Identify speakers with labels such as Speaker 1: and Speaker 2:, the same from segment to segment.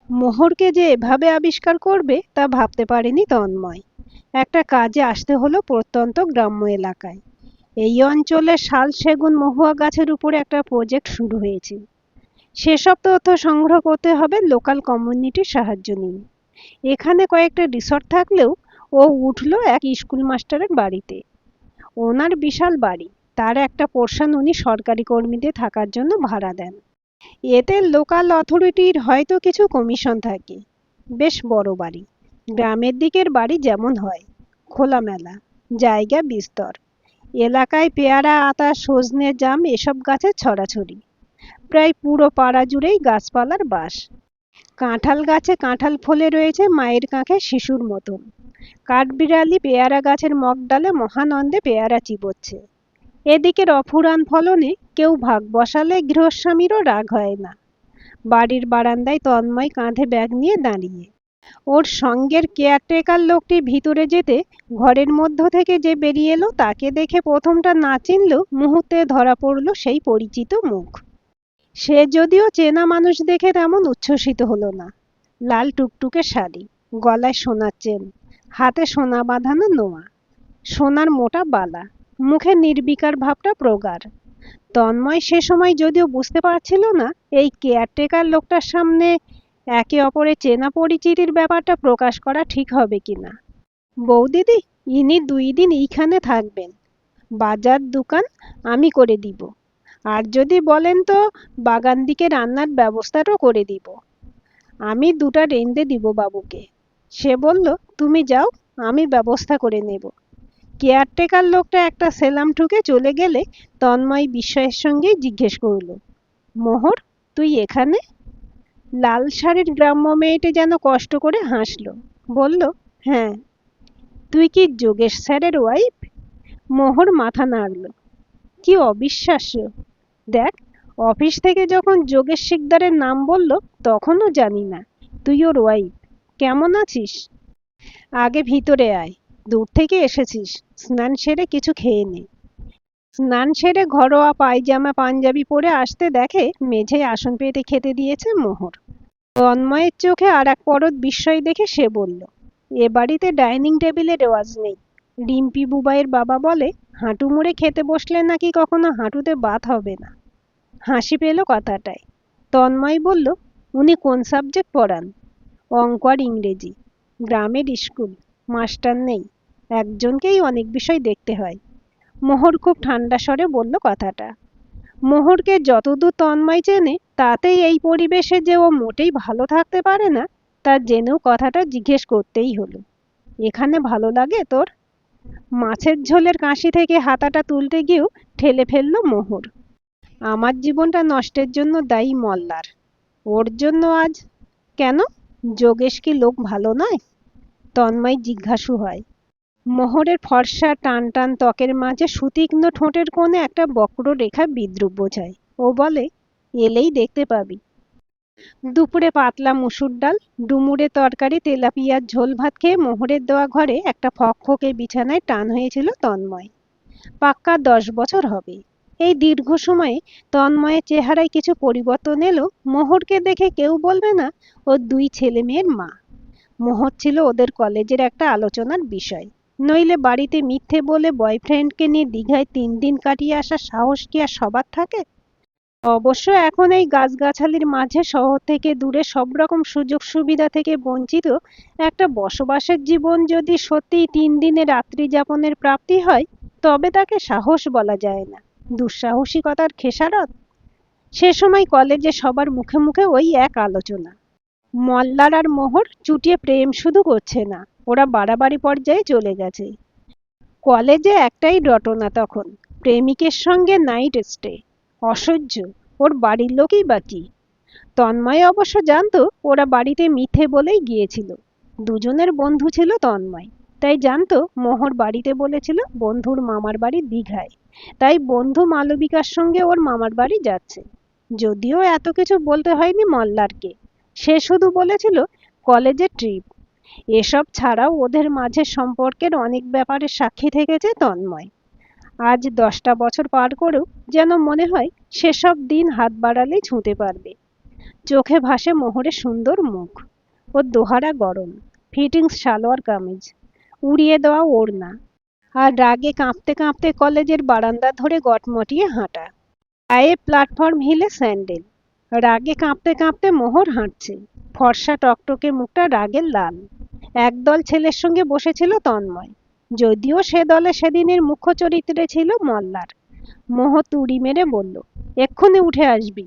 Speaker 1: মোহরকে যে এভাবে আবিষ্কার করবে তা ভাবতে পারেনি তন্ময়। একটা কাজে আসতে হলো প্রত্যন্ত গ্রাম্য এলাকায়। এই অঞ্চলে শাল সেগুন মহুয়া গাছের উপরে একটা প্রজেক্ট শুরু হয়েছে। সেসব তথ্য সংগ্রহ করতে হবে লোকাল কমিউনিটির সাহায্য নিয়ে। এখানে কয়েকটা রিসর্ট থাকলেও ও উঠল এক স্কুল মাস্টারের বাড়িতে। ওনার বিশাল বাড়ি, তার একটা পোর্শন উনি সরকারি কর্মীদের থাকার জন্য ভাড়া দেন। এতে লোকাল অথরিটির হয়তো কিছু কমিশন থাকে। বেশ বড় বাড়ি, গ্রামের দিকের বাড়ি যেমন হয়, খোলামেলা, জায়গা বিস্তর। এলাকায় পেয়ারা, আতা, সজনে, জাম এসব গাছের ছড়াছড়ি। প্রায় পুরো পাড়া জুড়েই গাছপালার বাস। কাঁঠাল গাছে কাঁঠাল ফলে রয়েছে মায়ের কাঁখে শিশুর মতন। কাঠবিড়ালি পেয়ারা গাছের মগডালে মহানন্দে পেয়ারা চিবোচ্ছে। এদিকের অফুরান ফলনে কেউ ভাগ বসালে গৃহস্বামীরও রাগ হয় না। বাড়ির বারান্দায় তন্ময় কাঁধে ব্যাগ নিয়ে দাঁড়িয়ে। ওর সঙ্গের কেয়ারটেকার লোকটি ভিতরে যেতে ঘরের মধ্য থেকে যে বেরিয়ে এলো তাকে দেখে প্রথমটা না চিনলেও মুহূর্তে ধরা পড়ল সেই পরিচিত মুখ। সে যদিও চেনা মানুষ দেখে তেমন উচ্ছ্বসিত হলো না। লাল টুকটুকে শাড়ি, গলায় সোনার চেন, হাতে সোনা বাঁধানো নোয়া, সোনার মোটা বালা, মুখে নির্বিকার ভাবটা প্রগাঢ়। তন্ময় সে সময় যদিও বুঝতে পারছিল না এই কেয়ারটেকার লোকটার সামনে একে অপরের চেনা পরিচিতির ব্যাপারটা প্রকাশ করা ঠিক হবে কিনা। বৌদিদি, ইনি 2 দিন এইখানে থাকবেন। বাজার দোকান আমি করে দিব। আর যদি বলেন তো বাগান দিকে রান্নার ব্যবস্থাটাও করে দিব। আমি 2টা রেঁধে দিব বাবুকে। সে বলল, তুমি যাও, আমি ব্যবস্থা করে নেব। কেয়ারটেকার লোকটা একটা সেলাম ঠুকে চলে গেলে তন্ময় বিস্ময়ের সঙ্গেই জিজ্ঞেস করল, মোহর, তুই এখানে? লাল শাড়ির গ্রাম্য মেয়েটি যেন কষ্ট করে হাসল, বলল, হ্যাঁ। তুই কি যোগেশ স্যারের ওয়াইফ? মোহর মাথা নাড়ল। কি অবিশ্বাস্য! দেখ, অফিস থেকে যখন যোগেশ শিকদারের নাম বলল তখনও জানি না তুই ওর ওয়াইফ। কেমন আছিস? আগে ভিতরে আয়, দূর থেকে এসেছিস, স্নান সেরে কিছু খেয়ে নে। স্নান সেরে ঘরোয়া পায়জামা পাঞ্জাবি পরে আসতে দেখে মেঝেয় আসন পেতে খেতে দিয়েছে মোহর। তন্ময়ের চোখে আর এক পরত বিস্ময় দেখে সে বলল, এ বাড়িতে ডাইনিং টেবিলের রেওয়াজ নেই। রিম্পি বুবাইয়ের বাবা বলে হাঁটু মুড়ে খেতে বসলে নাকি কখনো হাঁটুতে বাত হবে না। হাসি পেল কথাটায়। তন্ময় বলল, উনি কোন সাবজেক্ট পড়ান? অঙ্ক আর ইংরেজি। গ্রামের স্কুল, মাস্টার নেই, একজনকেই অনেক বিষয় দেখতে হয়। মোহর খুব ঠান্ডা স্বরে বলল কথাটা। মোহরকে যতদূর তন্ময় চেনে তাতেই এই পরিবেশে যে ও মোটেই ভালো থাকতে পারে না তা জেনেও কথাটা জিজ্ঞেস করতেই হলো, এখানে ভালো লাগে তোর? মাছের ঝোলের কাশি থেকে হাতাটা তুলতে গিয়েও ঠেলে ফেলল মোহর। আমার জীবনটা নষ্টের জন্য দায়ী মল্লার। ওর জন্য আজ? কেন? যোগেশ কি লোক ভালো নয়? তন্ময় জিজ্ঞাসু হয়। মোহরের ফর্সা টান টান ত্বকের মাঝে সুতীক্ষ্ণ ঠোঁটের কোণে একটা বক্র রেখা বিদ্রুপ বোঝায়। ও বলে, এলেই দেখতে পাবি। দুপুরে পাতলা মুসুর ডাল, ডুমুরে তরকারি, তেলাপিয়ার ঝোল ভাত খেয়ে মোহরের দেওয়া ঘরে একটা ফকফকে বিছানায় টান হয়েছিল তন্ময়। পাক্কা 10 বছর হবে। এই দীর্ঘ সময়ে তন্ময়ের চেহারায় কিছু পরিবর্তন এলো মোহরকে দেখে কেউ বলবে না ও 2 ছেলে মেয়ের মা। মোহর ছিল ওদের কলেজের একটা আলোচনার বিষয়। নইলে বাড়িতে মিথ্যে বলে বয়ফ্রেন্ডকে নিয়ে দীঘায় 3 দিন কাটিয়ে আসার সাহস কি আর সবার থাকে? অবশ্য এখন এই গাছগাছালির মাঝে শহর থেকে দূরে সব রকম সুযোগ সুবিধা থেকে বঞ্চিত একটা বসবাসের জীবন যদি সত্যিই 3 দিনের রাত্রি যাপনের প্রাপ্তি হয় তবে তাকে সাহস বলা যায় না, দুঃসাহসিকতার খেসারত। সে সময় কলেজে সবার মুখে মুখে ওই এক আলোচনা, মল্লার আর মোহর চুটিয়ে প্রেম শুধু করছে না, ওরা বাড়াবাড়ি পর্যায়ে চলে গেছে। কলেজে একটাই রটনা তখন, প্রেমিকের সঙ্গে নাইট স্টে। অসহ্য। ওর বাড়ির লোকই বা কি? তন্ময় অবশ্য জানতো ওরা বাড়িতে মিথ্যে বলেই গিয়েছিল। দুজনের বন্ধু ছিল তন্ময়, তাই জানতো মোহর বাড়িতে বলেছিল বন্ধুর মামার বাড়ি দীঘায়, তাই বন্ধু মালবিকার সঙ্গে ওর মামার বাড়ি যাচ্ছে। যদিও এত কিছু বলতে হয়নি মল্লারকে, সে শুধু বলেছিল কলেজের ট্রিপ। এসব ছাড়াও ওদের মাঝে সম্পর্কের অনেক ব্যাপারে সাক্ষী থেকেছে তন্ময়। আজ 10টা বছর পার করেও যেন মনে হয় সেসব দিন হাত বাড়ালেই ছুঁতে পারবে। চোখে ভাসে মোহরের সুন্দর মুখ, ওর দোহারা গরম ফিটিংস সালোয়ার কামিজ, উড়িয়ে দেওয়া ওড়না, আর রাগে কাঁপতে কাঁপতে কলেজের বারান্দা ধরে গটমটিয়ে হাঁটা, পায়ে প্ল্যাটফর্ম হিলে স্যান্ডেল। রাগে কাঁপতে কাঁপতে মোহর হাঁটছে, ফর্সা টকটকে মুখটা রাগে লাল। একদল ছেলের সঙ্গে বসেছিল তন্ময়, যদিও সে দলে সেদিনের মুখ্য চরিত্রে ছিল মল্লার। মোহর তুড়ি মেরে বলল, এক্ষুনি উঠে আসবি।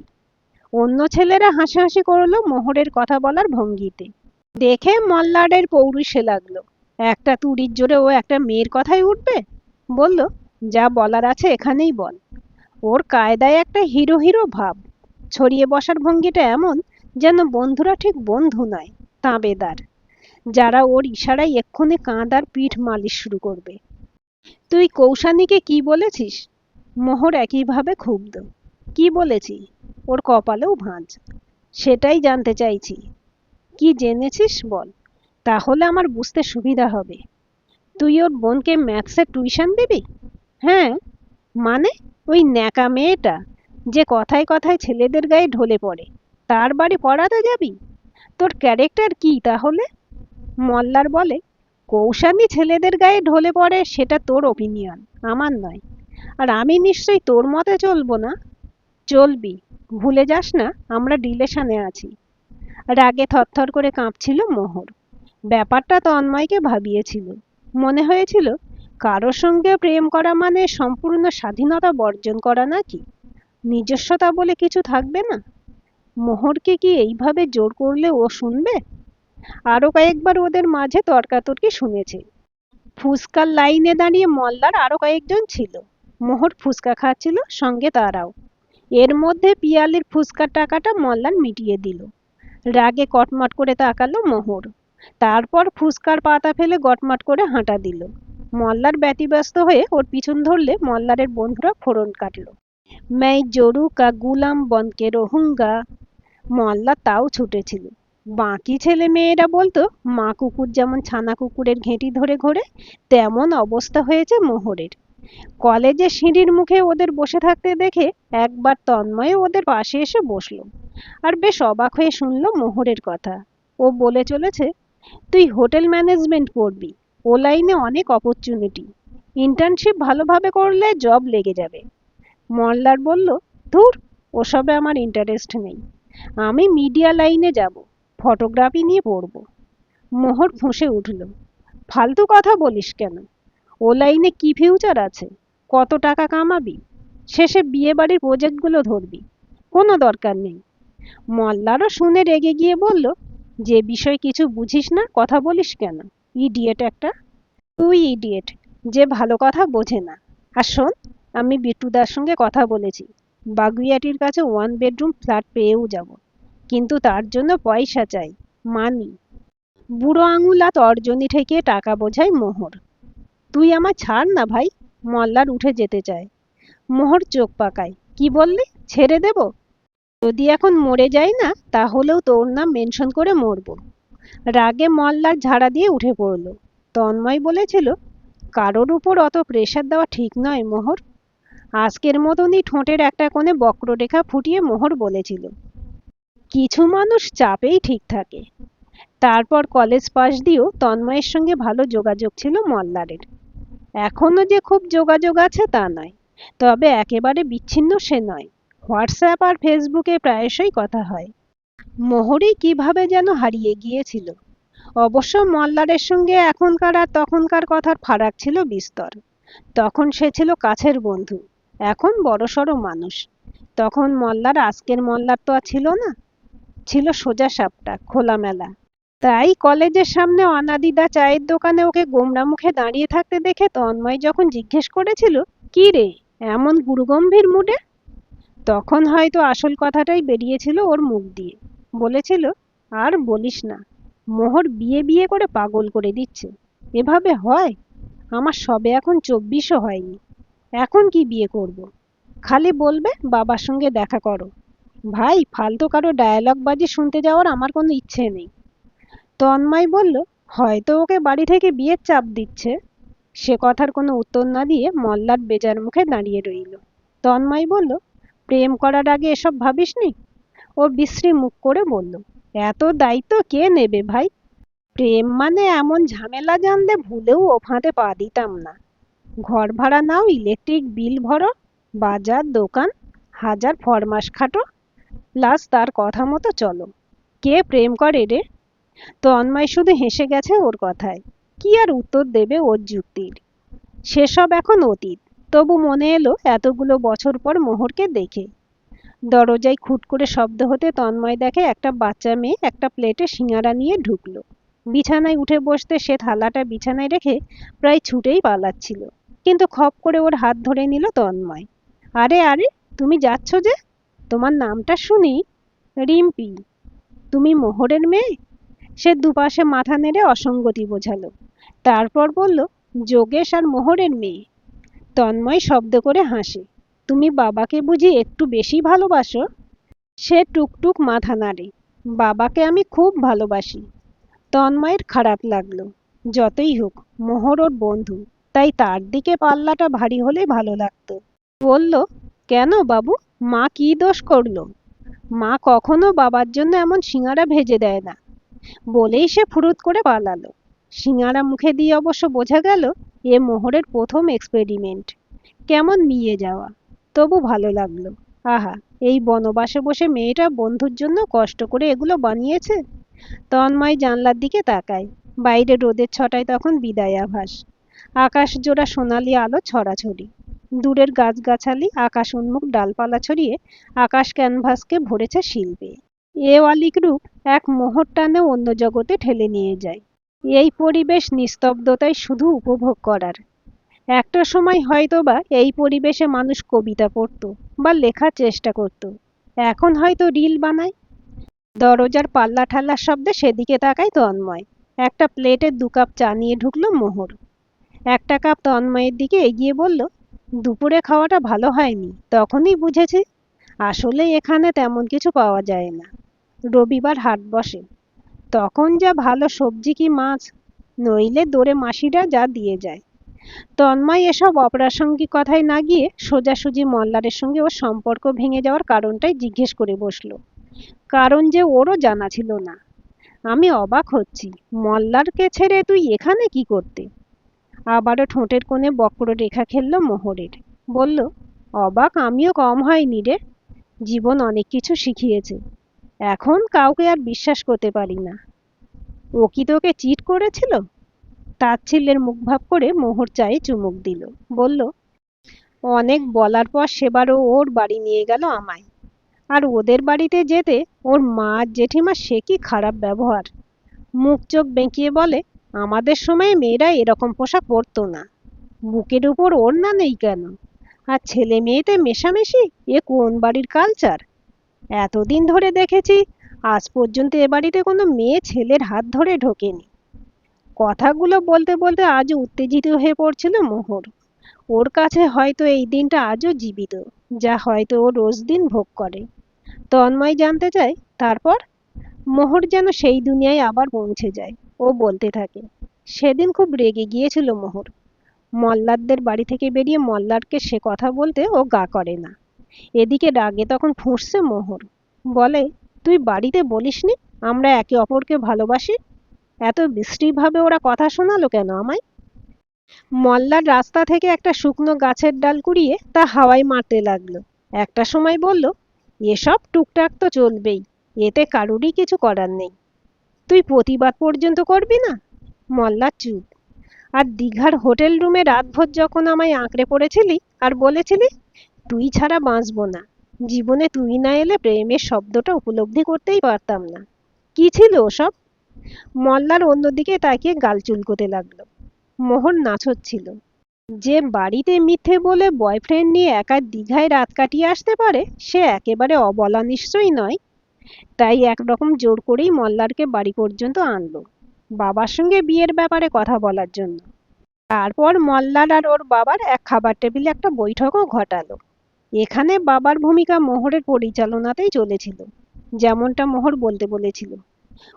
Speaker 1: অন্য ছেলেরা হাসাহাসি করলো মোহরের কথা বলার ভঙ্গিতে। দেখে মল্লারের পৌরুষে লাগলো, একটা তুড়ির জোরে ও একটা মেয়ের কথাই উঠবে। বলল, যা বলার আছে এখানেই বল। ওর কায়দায় একটা হিরো হিরো ভাব, ছড়িয়ে বসার ভঙ্গিটা এমন যেন বন্ধুরা ঠিক বন্ধু নয়, তাঁবেদার, যারা ওর ইশারায় এক্ষুনি কাঁধ আর পিঠ মালিশ শুরু করবে। তুই কৌশানীকে কি বলেছিস? মোহর একইভাবে ক্ষুব্ধ। কি বলেছি? ওর কপালেও ভাঁজ। সেটাই জানতে চাইছি। কি জেনেছিস বল, তাহলে আমার বুঝতে সুবিধা হবে। তুই ওর বোনকে ম্যাথসের টিউশন দিবি? হ্যাঁ। মানে? ওই ন্যাকা মেয়েটা যে কথায় কথায় ছেলেদের গায়ে ঢলে পড়ে, তার বাড়ি পড়াতে যাবি? তোর ক্যারেক্টার কি তাহলে? মল্লার বলে, কৌশানী ছেলেদের গায়ে ঢলে পড়ে সেটা তোর ওপিনিয়ন, আমার নয়। আর আমি নিশ্চয়ই তোর মতে চলবো না। চলবি, ভুলে যাস না আমরা রিলেশনে আছি। রাগে থরথর করে কাঁপছিল মোহর। ব্যাপারটা তন্ময়কে ভাবিয়েছিল। মনে হয়েছিল কারোর সঙ্গে প্রেম করা মানে সম্পূর্ণ স্বাধীনতা বর্জন করা নাকি? নিজস্বতা বলে কিছু থাকবে না? মোহরকে কি এইভাবে জোর করলে ও শুনবে? আরো কয়েকবার ওদের মাঝে তর্কাতর্কি শুনেছে। ফুচকার লাইনে দাঁড়িয়ে মল্লার আরো কয়েকজন ছিল। মোহর ফুচকা খাচ্ছিল, সঙ্গে তারাও। এর মধ্যে পিয়ালির ফুচকার টাকাটা মল্লার মিটিয়ে দিল। রাগে কটমট করে তাকালো মোহর, তারপর ফুসকার পাতা ফেলে গটমাট করে হাঁটা দিল। মল্লার ব্যতিব্যস্ত হয়ে ওর পিছন ধরলে মল্লারের বন্ধুরা ফোড়ন কাটলো। मैं जोरू का गुलाम बन के रहूंगा। মল্লা তাও ছুটেছিল। বাকি ছেলে মেয়েরা বলতো মা কুকুর যেমন ছানা কুকুরের ঘেঁটি ধরে ঘোরে, তেমন অবস্থা হয়েছে মোহরের। কলেজের সিঁড়ির মুখে ওদের বসে থাকতে দেখে একবার তন্ময় ওদের পাশে এসে বসলো, আর বেশ অবাক হয়ে শুনলো মোহরের কথা। ও বলে চলেছে, তুই হোটেল ম্যানেজমেন্ট পড়বি, ও লাইনে অনেক অপরচুনিটি, ইন্টার্নশিপ ভালোভাবে করলে জব লেগে যাবে। মল্লার বলল, ধুর, ওসবে আমার ইন্টারেস্ট নেই, আমি মিডিয়া লাইনে যাব, ফটোগ্রাফি নিয়ে পড়ব। মোহর ফুঁসে উঠল, ফালতু কথা বলিস কেন? ও লাইনে কি ফিউচার আছে? কত টাকা কামাবি? শেষে বিয়ে বাড়ির প্রজেক্টগুলো ধরবি, কোনো দরকার নেই। মল্লারও শুনে রেগে গিয়ে বলল, যে বিষয় কিছু বুঝিস না কথা বলিস কেন? ইডিয়েট একটা। তুই ইডিয়েট, যে ভালো কথা বোঝে না। আর শোন, আমি বিট্টুদার সঙ্গে কথা বলেছি, বাগুইয়াটির কাছে 1 বেডরুম ফ্ল্যাট পেয়েও যাব, কিন্তু তার জন্য পয়সা চাই, মানি। বুড়ো আঙুল আর তর্জনী ঠেকিয়ে টাকা বোঝায় মোহর। তুই আমার ছাড় না ভাই। মল্লার উঠে যেতে চায়। মোহর চোখ পাকায়, কি বললি? ছেড়ে দেব? যদি এখন মরে যাই না, তাহলেও তোর নাম মেনশন করে মরবো। রাগে মল্লার ঝাড়া দিয়ে উঠে পড়ল। তন্ময় বলেছিল, কারোর উপর অত প্রেশার দেওয়া ঠিক নয় মোহর। আজকের মতনই ঠোঁটের একটা কোণে বক্ররেখা ফুটিয়ে মোহর বলেছিল, কিছু মানুষ চাপেই ঠিক থাকে। তারপর কলেজ পাশ দিয়েও তন্ময়ের সঙ্গে ভালো যোগাযোগ ছিল মল্লারের। এখনো যে খুব যোগাযোগ আছে তা নয়, তবে একেবারে বিচ্ছিন্ন সে নয়। হোয়াটসঅ্যাপ আর ফেসবুকে প্রায়শই কথা হয়। মোহরই কিভাবে যেন হারিয়ে গিয়েছিল। অবশ্য মল্লারের সঙ্গে এখনকার আর তখনকার কথার ফারাক ছিল বিস্তর। তখন সে ছিল কাছের বন্ধু, এখন বড়সড় মানুষ। তখন মল্লার আজকের মল্লার তো আর ছিল না, ছিল সোজা সাপটা, খোলামেলা। তাই কলেজের সামনে অনাদিদা চায়ের দোকানে ওকে গোমড়া মুখে দাঁড়িয়ে থাকতে দেখে তন্ময় যখন জিজ্ঞেস করেছিল, কি রে এমন গুরুগম্ভীর মুডে, তখন হয়তো আসল কথাটাই বেরিয়েছিল ওর মুখ দিয়ে। বলেছিল, আর বলিস না, মোহর বিয়ে বিয়ে করে পাগল করে দিচ্ছে। এভাবে হয়? আমার সবে এখন 24ও হয়নি, এখন কি বিয়ে করব? খালি বলবে বাবার সঙ্গে দেখা করো। ভাই, ফালতু কারো ডায়ালগ বাজি শুনতে যাওয়ার আমার কোনো ইচ্ছে নেই। তন্ময় বলল, হয়তো ওকে বাড়ি থেকে বিয়ের চাপ দিচ্ছে। সে কথার কোনো উত্তর না দিয়ে মল্লার বেজার মুখে দাঁড়িয়ে রইল। তন্ময় বলল, প্রেম করার আগে এসব ভাবিসনি? ও বিশ্রী মুখ করে বলল, এত দায়িত্ব কে নেবে ভাই? প্রেম মানে এমন ঝামেলা জানলে ভুলেও ও ফাঁদে পা দিতাম না। ঘর ভাড়া নাও, ইলেকট্রিক বিল ভরো, বাজার দোকান, হাজার ফরমাস খাটো, প্লাস তার কথা মতো চলো। কে প্রেম করে রে? তন্ময় শুধু হেসে গেছে ওর কথায়। কি আর উত্তর দেবে ওর যুক্তির? সেসব এখন অতীত। তবু মনে এলো এতগুলো বছর পর মোহরকে দেখে। দরজায় খুট করে শব্দ হতে তন্ময় দেখে একটা বাচ্চা মেয়ে একটা প্লেটে সিঙাড়া নিয়ে ঢুকলো। বিছানায় উঠে বসতে সে থালাটা বিছানায় রেখে প্রায় ছুটেই পালাচ্ছিল, কিন্তু খপ করে ওর হাত ধরে নিল তন্ময়। আরে আরে, তুমি যাচ্ছ যে? তোমার নামটা শুনি। রিম্পি। তুমি মোহরের মেয়ে? সে দুপাশে মাথা নেড়ে অসঙ্গতি বোঝালো। তারপর বলল, যোগেশ আর মোহরের মেয়ে। তন্ময় শব্দ করে হাসে। তুমি বাবাকে বুঝি একটু বেশি ভালোবাসো? সে টুকটুক মাথা নাড়ে। বাবাকে আমি খুব ভালোবাসি। তন্ময়ের খারাপ লাগলো। যতই হোক, মোহর ওর বন্ধু, তাই তার দিকে পাল্লাটা ভারী হলে ভালো লাগতো। বলল, কেন বাবু, মা কি দোষ করলো? মা কখনো বাবার জন্য এমন সিঙাড়া ভেজে দেয় না। বলেই সে ফুরুত করে পালালো। সিঙাড়া মুখে দিয়ে অবশ্য বোঝা গেল এ মোহরের প্রথম এক্সপেরিমেন্ট। কেমন মিয়ে যাওয়া, তবু ভালো লাগলো। আহা, এই বনবাসে বসে মেয়েটা বন্ধুর জন্য কষ্ট করে এগুলো বানিয়েছে। তন্ময় জানলার দিকে তাকায়। বাইরে রোদের ছটায় তখন বিদায় আভাস। আকাশ জোড়া সোনালি আলো ছড়াছড়ি। দূরের গাছগাছালি আকাশ উন্মুখ ডালপালা ছড়িয়ে আকাশ ক্যানভাসকে ভরেছে শিল্পে। এ অলিক রূপ এক মোহর টানে অন্য জগতে ঠেলে নিয়ে যায়। এই পরিবেশ নিস্তব্ধতায় শুধু উপভোগ করার। একটা সময় হয়তোবা এই পরিবেশে মানুষ কবিতা পড়তো বা লেখার চেষ্টা করত। এখন হয়তো রিল বানায়। দরজার পাল্লা ঠাল্লার শব্দে সেদিকে তাকায় তন্ময়। একটা প্লেটে 2 কাপ চা নিয়ে ঢুকলো মোহর। একটা কাপ তন্ময়ের দিকে এগিয়ে বলল, দুপুরে খাওয়াটা ভালো হয়নি। তখনই বুঝেছি আসলে এখানে তেমন কিছু পাওয়া যায় না। রবিবার হাট বসে, তখন যা ভালো সবজি কি মাছ, নইলে দোরে মাসিরা যা দিয়ে যায়। তন্ময় এসব অপ্রাসঙ্গিক কথায় না গিয়ে সোজাসুজি মল্লারের সঙ্গে ওর সম্পর্ক ভেঙে যাওয়ার কারণটাই জিজ্ঞেস করে বসলো। কারণ যে ওরও জানা ছিল না। আমি অবাক হচ্ছি, মল্লারকে ছেড়ে তুই এখানে কি করতে? আবারও ঠোঁটের কোণে বক্র রেখা খেলল মোহরের। বলল, অবাক আমিও কম হয়নি রে। জীবন অনেক কিছু শিখিয়েছে। এখন কাউকে আর বিশ্বাস করতে পারি না। ও কি তোকে চিট করেছিল? তাচ্ছিল্যের মুখভাব করে মোহর চায়ে চুমুক দিল। বলল, অনেক বলার পর সেবারও ওর বাড়ি নিয়ে গেল আমায়। আর ওদের বাড়িতে যেতে ওর মা আর জেঠিমা সে কি খারাপ ব্যবহার। মুখ চোখ বেঁকিয়ে বলে, আমাদের সময় মেয়েরা এরকম পোশাক পরতো না। বুকের উপর ওড়না নেই কেন? আর ছেলে মেয়েতে মেশামেশি, এ কোন বাড়ির কালচার? এতদিন ধরে দেখেছি, আজ পর্যন্ত এ বাড়িতে কোনো মেয়ে ছেলের হাত ধরে ঢোকেনি। কথাগুলো বলতে বলতে আজও উত্তেজিত হয়ে পড়ছিল মোহর। ওর কাছে হয়তো এই দিনটা আজও জীবিত, যা হয়তো ও রোজ দিন ভোগ করে। তন্ময় জানতে চায়, তারপর? মোহর যেন সেই দুনিয়ায় আবার পৌঁছে যায়। ও বলতে থাকে, সেদিন খুব রেগে গিয়েছিল মোহর। মল্লারদের বাড়ি থেকে বেরিয়ে মল্লারকে সে কথা বলতে ও গা করে না। এদিকে রাগে তখন ফুঁসছে মোহর। বলে, তুই বাড়িতে বলিসনি আমরা একে অপরকে ভালোবাসি? এত বিশ্রীভাবে ওরা কথা শোনালো কেন আমায়? মল্লার রাস্তা থেকে একটা শুকনো গাছের ডাল কুড়িয়ে তা হাওয়ায় মারতে লাগলো। একটা সময় বলল, এসব টুকটাক তো চলবেই, এতে কারুরই কিছু করার নেই। তুই প্রতিবাদ পর্যন্ত করবি না? মল্লা চুপ। আর দীঘার হোটেল রুমে রাতভর যখন আমায় আঁকড়ে পড়েছিলি আর বলেছিলি তুই ছাড়া বাঁচবো না, জীবনে তুই না এলে প্রেমের শব্দটা উপলব্ধি করতেই পারতাম না, কি ছিল ওসব? মল্লার অন্যদিকে তাকিয়ে গাল চুলকোতে লাগলো। মোহর নাচচ্ছিল। যে বাড়িতে মিথ্যে বলে বয়ফ্রেন্ড নিয়ে একা দীঘায় রাত কাটিয়ে আসতে পারে সে একেবারে অবলা নিশ্চয়ই নয়। তাই একরকম জোর করেই মল্লারকে বাড়ি পর্যন্ত আনলো, বাবার সঙ্গে বিয়ের ব্যাপারে কথা বলার জন্য। তারপর মল্লার আর ওর বাবার এক খাবার টেবিলে একটা বৈঠকও ঘটালো। এখানে বাবার ভূমিকা মোহরের পরিচালনাতেই চলেছিল, যেমনটা মোহর বলতে বলেছিল।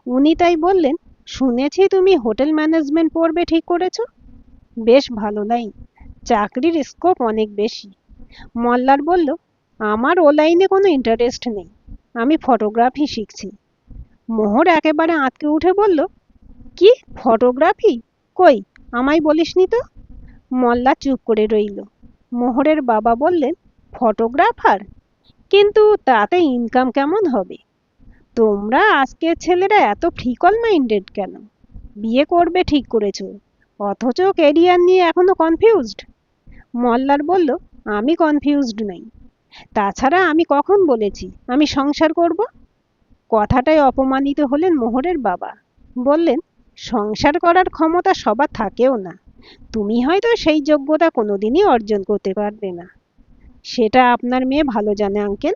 Speaker 1: উনি তাই বললেন, শুনেছি তুমি হোটেল ম্যানেজমেন্ট পড়বে ঠিক করেছো। বেশ ভালো লাইন, চাকরির স্কোপ অনেক বেশি। মল্লার বলল, আমার ও লাইনে কোনো ইন্টারেস্ট নেই। আমি ফটোগ্রাফি শিখছি। মোহর একেবারে আঁতকে উঠে বলল, কি ফটোগ্রাফি? কই, আমায় বলিসনি তো? মল্লার চুপ করে রইল। মোহরের বাবা বললেন, ফটোগ্রাফার? কিন্তু তাতে ইনকাম কেমন হবে? তোমরা আজকের ছেলেরা এত ফিকল মাইন্ডেড কেন? বিয়ে করবে ঠিক করেছো, অথচ ক্যারিয়ার নিয়ে এখনো কনফিউজড। মল্লার বলল, আমি কনফিউজড নই। তাছাড়া আমি কখন বলেছি আমি সংসার করব? কথাটায় অপমানিত হলেন মোহরের বাবা। বললেন, সংসার করার ক্ষমতা সবার থাকেও না। তুমি হয়তো সেই যোগ্যতা কোনোদিনই অর্জন করতে পারবে না। সেটা আপনার মেয়ে ভালো জানে আঙ্কেল।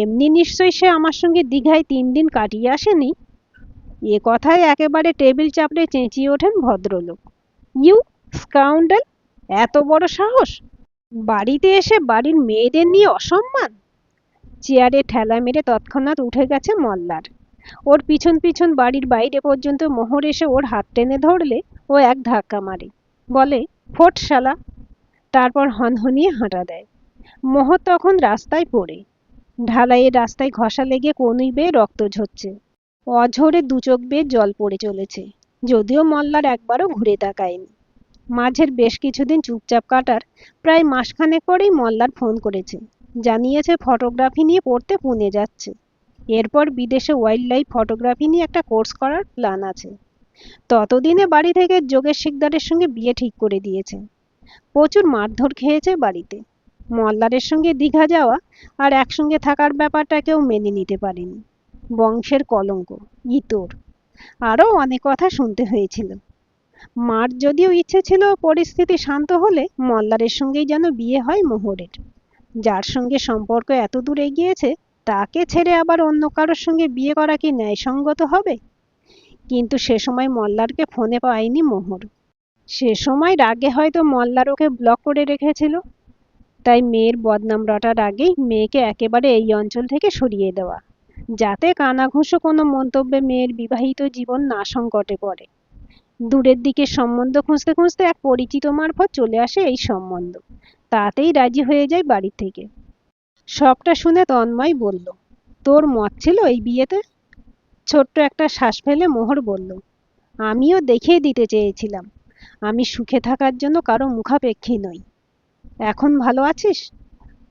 Speaker 1: এমনি নিশ্চয়ই সে আমার সঙ্গে দীঘায় 3 দিন কাটিয়ে আসেনি। এ কথায় একেবারে টেবিল চাপড়ে চেঁচিয়ে ওঠেন ভদ্রলোক। You scoundrel! এত বড় সাহস! বাড়িতে এসে বাড়ির মেয়েদের নিয়ে অসম্মান! চেয়ারে ঠেলা মেরে তৎক্ষণাৎ উঠে গেছে মল্লার। ওর পিছন পিছন বাড়ির বাইরে পর্যন্ত মোহর এসে ওর হাত টেনে ধরলে ও এক ধাক্কা মারে, বলে, ফোট শালা। তারপর হনহনিয়ে হাঁটা দেয়। মোহর তখন রাস্তায় পড়ে। ঢালাইয়ের রাস্তায় ঘষা লেগে কনুই বেয়ে রক্ত ঝরছে। অঝরে দুচোখ বেয়ে জল পড়ে চলেছে। যদিও মল্লার একবারও ঘুরে তাকায়নি। মাঝের বেশ কিছুদিন চুপচাপ কাটার প্রায় মাসখানেক পরেই মল্লার ফোন করেছে। জানিয়েছে ফটোগ্রাফি নিয়ে পড়তে পুনে যাচ্ছে। এরপর বিদেশে ওয়াইল্ড লাইফ ফটোগ্রাফি নিয়ে একটা কোর্স করার প্ল্যান আছে। ততদিনে বাড়ি থেকে যোগেশ শিকদারের সঙ্গে বিয়ে ঠিক করে দিয়েছে। প্রচুর মারধর খেয়েছে বাড়িতে। মল্লারের সঙ্গে দীঘা যাওয়া আর একসঙ্গে থাকার ব্যাপারটা কেউ মেনে নিতে পারেনি। বংশের কলঙ্ক, ইতর, আরও অনেক কথা শুনতে হয়েছিল। মার যদিও ইচ্ছে ছিল পরিস্থিতি শান্ত হলে মল্লারের সঙ্গেই যেন বিয়ে হয় মোহরের। যার সঙ্গে সম্পর্ক এত দূর এগিয়েছে তাকে ছেড়ে আবার অন্য কারোর সঙ্গে বিয়ে করা কি ন্যায়সঙ্গত হবে? কিন্তু সে সময় মল্লারকে ফোনে পায়নি মোহর। সে সময় রাগে হয়তো মল্লার ওকে ব্লক করে রেখেছিল। তাই মেয়ের বদনাম রটার আগেই মেয়েকে একেবারে এই অঞ্চল থেকে সরিয়ে দেওয়া, যাতে কানাঘুষো কোনো মন্তব্যে মেয়ের বিবাহিত জীবন না সংকটে পড়ে। দূরের দিকে সম্বন্ধ খুঁজতে খুঁজতে এক পরিচিত মারফত চলে আসে এই সম্বন্ধ। তাতেই রাজি হয়ে যায় বাড়ি থেকে। সবটা শুনে তন্ময় বলল, তোর মত ছিল এই বিয়েতে? ছোট্ট একটা শ্বাস ফেলে মোহর বলল, আমিও দেখিয়ে দিতে চেয়েছিলাম আমি সুখে থাকার জন্য কারো মুখাপেক্ষী নই। এখন ভালো আছিস?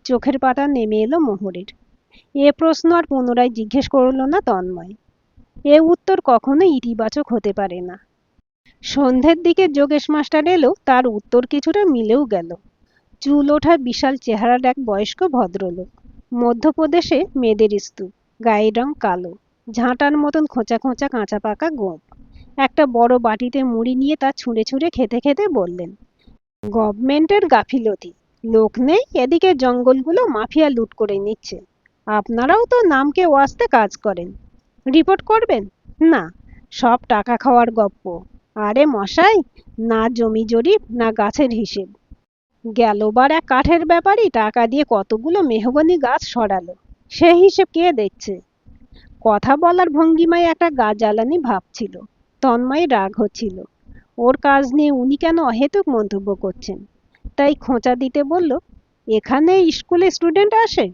Speaker 1: চোখের পাতা নেমে এলো মোহরের। এ প্রশ্ন আর পুনরায় জিজ্ঞেস করল না তন্ময়। এ উত্তর কখনোই ইতিবাচক হতে পারে না। সন্ধ্যের দিকে যোগেশ মাস্টার এলো, তার উত্তর কিছুটা মিলেও গেল। চুল ওঠা বিশাল চেহারার এক বয়স্ক ভদ্রলোক। মধ্যপ্রদেশে মেয়েদের স্তূপ, গায়ের রং কালো, ঝাঁটার মতন খোঁচা খোঁচা কাঁচা পাকা গোঁফ। একটা বড় বাটিতে মুড়ি নিয়ে তা ছুঁড়ে ছুঁড়ে খেতে খেতে বললেন, গভর্নমেন্টের গাফিলতি, লোক নেই, এদিকে জঙ্গলগুলো মাফিয়া লুট করে নিচ্ছে। আপনারাও তো নামকে ওয়াস্তে কাজ করেন, রিপোর্ট করবেন না? সব টাকা খাওয়ার গপ্প। আরে মশাই, না জমি জরিপ না গাছের হিসেব। গেলবার এক কাঠের ব্যাপারই টাকা দিয়ে কতগুলো মেহগনি গাছ সরালো, সে হিসেব কে দেখছে? কথা বলার ভঙ্গিমায় একটা গা জ্বালানি ভাব ছিল। তন্ময় রাগ হচ্ছিল, ওর কাজ নিয়ে উনি কেন অহেতুক মন্তব্য করছেন। তাই খোঁচা দিতে বলল, এখানে স্কুলে স্টুডেন্ট আসে?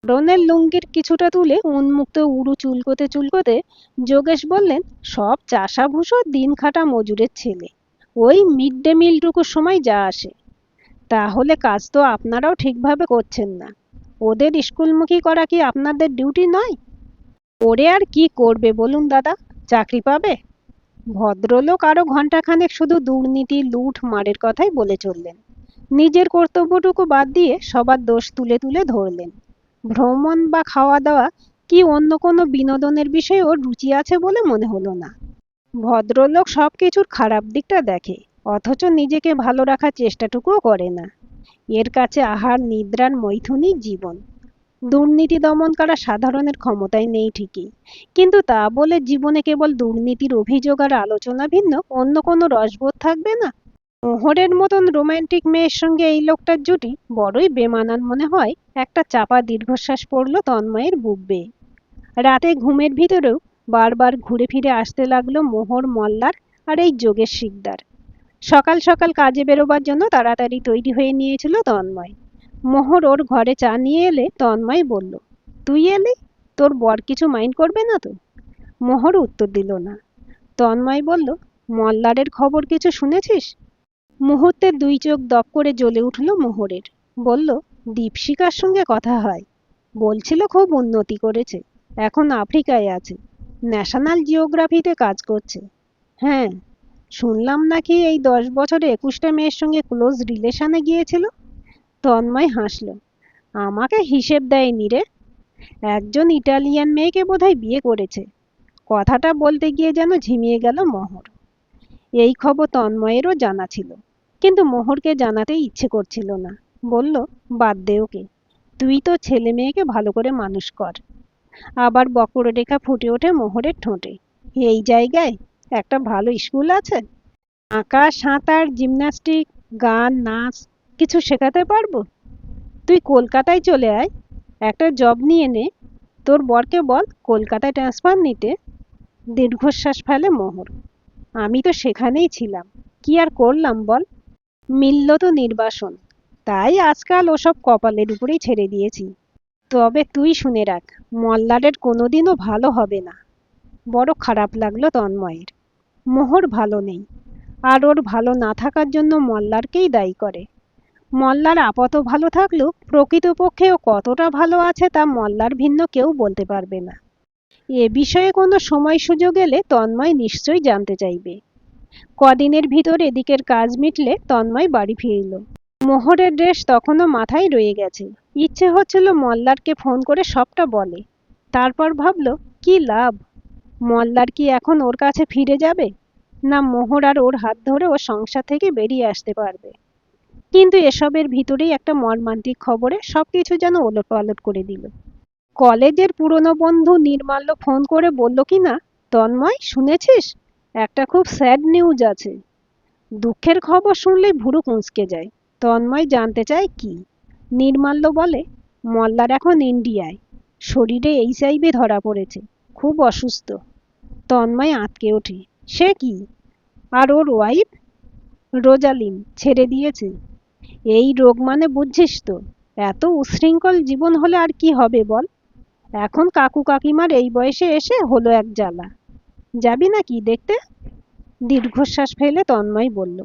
Speaker 1: পরনের লুঙ্গির কিছুটা তুলে উন্মুক্ত উড়ু চুলকোতে চুলকোতে যোগেশ বললেন, সব চাষাভুষো দিন খাটা মজুরের ছেলে, ওই মিড ডে মিলটুকুর সময় যা আসে। তাহলে কাজ তো আপনারাও ঠিকভাবে করছেন না। ওদের স্কুলমুখী করা কি আপনাদের ডিউটি নয়? ওরে আর কি করবে বলুন দাদা, চাকরি পাবে? ভদ্রলোক আরো ঘণ্টাখানেক শুধু দুর্নীতি লুট মারের কথাই বলে চললেন। নিজের কর্তব্যটুকু বাদ দিয়ে সবার দোষ তুলে তুলে ধরলেন। ভ্রমণ বা খাওয়া দাওয়া কি অন্য কোনো বিনোদনের বিষয়ে ওর রুচি আছে বলে মনে হলো না। ভদ্রলোক সবকিছুর খারাপ দিকটা দেখে, অথচ নিজেকে ভালো রাখার চেষ্টাটুকুও করে না। এর কাছে আহার নিদ্রার মৈথুনই জীবন। দুর্নীতি দমন করা সাধারণের ক্ষমতায় নেই ঠিকই, কিন্তু তা বলে জীবনে কেবল দুর্নীতির অভিযোগ আর আলোচনা ভিন্ন অন্য কোনো রসবোধ থাকবে না? মোহরের মতন রোমান্টিক মেয়ের সঙ্গে এই লোকটার জুটি বড়ই বেমানান মনে হয়। একটা চাপা দীর্ঘশ্বাস পড়ল তন্ময়ের বুক বেয়ে। রাতে ঘুমের ভিতরেও বারবার ঘুরে ফিরে আসতে লাগলো মোহর, মল্লার আর এই যোগেশ শিকদার। সকাল সকাল কাজে বেরোবার জন্য তাড়াতাড়ি তৈরি হয়ে নিয়েছিল তন্ময়। মোহর ওর ঘরে চা নিয়ে এলে তন্ময় বলল, তুই এলি? তোর বর কিছু মাইন্ড করবে না তো? মোহর উত্তর দিল না। তন্ময় বলল, মল্লারের খবর কিছু শুনেছিস? মুহূর্তে দুই চোখ দপ করে জ্বলে উঠল মোহরের। বলল, দীপশিকার সঙ্গে কথা হয়। বলছিল খুব উন্নতি করেছে, এখন আফ্রিকায় আছে, ন্যাশনাল জিওগ্রাফিতে কাজ করছে। হ্যাঁ, শুনলাম নাকি এই 10 বছরে 21টা মেয়ের সঙ্গে ক্লোজ রিলেশনে গিয়েছিল। তন্ময় হাসল। আমাকে হিসেব দেয়নি রে। একজন ইটালিয়ান মেয়েকে বোধহয় বিয়ে করেছে। কথাটা বলতে গিয়ে যেন ঝিমিয়ে গেল মোহর। এই খবর তন্ময়েরও জানা ছিল, কিন্তু মোহরকে জানাতে ইচ্ছে করছিল না। বলল, বাদ দে ওকে, তুই তো ছেলে মেয়েকে ভালো করে মানুষ কর। আবার বক্ররেখা ফুটে ওঠে মোহরের ঠোঁটে। এই জায়গায় একটা ভালো স্কুল আছে, আঁকা, সাঁতার, জিমন্যাস্টিক, গান, নাচ কিছু শেখাতে পারবো। তুই কলকাতায় চলে আয়, একটা জব নিয়ে নে। তোর বরকে বল কলকাতায় ট্রান্সফার নিতে। দীর্ঘশ্বাস ফেলে মোহর। আমি তো সেখানেই ছিলাম, কি আর করলাম বল। মিলল তো নির্বাসন, তাই আজকাল ওসব কপালের উপরেই ছেড়ে দিয়েছি। তবে তুই শুনে রাখ, মল্লারের কোনোদিনও ভালো হবে না। বড় খারাপ লাগলো তন্ময়ের। মোহর ভালো নেই, আর ওর ভালো না থাকার জন্য মল্লারকেই দায়ী করে। মল্লার আপাত ভালো থাকলেও প্রকৃতপক্ষে ও কতটা ভালো আছে তা মল্লার ভিন্ন কেউ বলতে পারবে না। এ বিষয়ে কোনো সময় সুযোগ এলে তন্ময় নিশ্চয়ই জানতে চাইবে। কদিনের ভিতর এদিকের কাজ মিটলে তন্ময় বাড়ি ফিরল। মোহরের ড্রেস তখনও মাথায় রয়ে গেছে। ইচ্ছে হচ্ছিল মল্লারকে ফোন করে সবটা বলে। তারপর ভাবল, কি লাভ? মল্লার কি এখন ওর কাছে ফিরে যাবে, না মোহর আর ওর হাত ধরে ও সংসার থেকে বেরিয়ে আসতে পারবে? কিন্তু এসবের ভিতরেই একটা মর্মান্তিক খবরে সবকিছু যেন ওলটপালট করে দিল। কলেজের পুরনো বন্ধু নির্মাল্য ফোন করে বলল, কি না, তন্ময় শুনেছিস, একটা খুব স্যাড নিউজ আছে। দুঃখের খবর শুনলেই ভুরু কুঁচকে যায়। তন্ময় জানতে চায় কি। নির্মাল্য বলে, মল্লার এখন ইন্ডিয়ায়, শরীরে এইচআইভি ধরা পড়েছে, খুব অসুস্থ। তন্ময় আঁতকে ওঠে। সে কি? আর ওর ওয়াইফ রোজালিন ছেড়ে দিয়েছে? এই রোগ মানে বুঝছিস তো, এত উচ্ছৃঙ্খল জীবন হলে আর কি হবে বল। এখন কাকু কাকিমার এই বয়সে এসে হলো এক জ্বালা। যাবি নাকি দেখতে? দীর্ঘশ্বাস ফেলে তন্ময় বলল,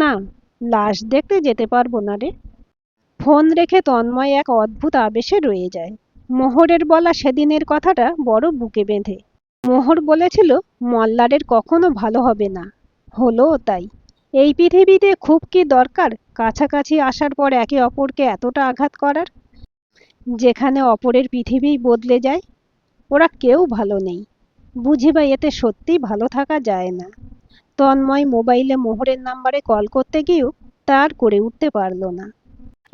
Speaker 1: না, লাশ দেখতে যেতে পারবো না রে। ফোন রেখে তন্ময় এক অদ্ভুত আবেশে রয়ে যায়। মোহরের বলা সেদিনের কথাটা বড় বুকে বেঁধে। মোহর বলেছিল মল্লারের কখনো ভালো হবে না, হলোও তাই। এই পৃথিবীতে খুব কি দরকার কাছাকাছি আসার পর একে অপরকে এতটা আঘাত করার? যেখানে অপরের পৃথিবী বদলে যায়। ওরা কেউ ভালো নেই, বুঝি বা এতে সত্যিই ভালো থাকা যায় না। তন্ময় মোবাইলে মোহরের নাম্বারে কল করতে গিয়েও তার করে উঠতে পারল না।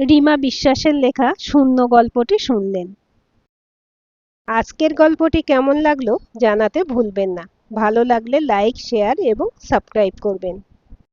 Speaker 1: রিমা বিশ্বাসের লেখা শূন্য গল্পটি শুনলেন। আজকের গল্পটি কেমন লাগলো জানাতে ভুলবেন না। ভালো লাগলে লাইক, শেয়ার এবং সাবস্ক্রাইব করবেন।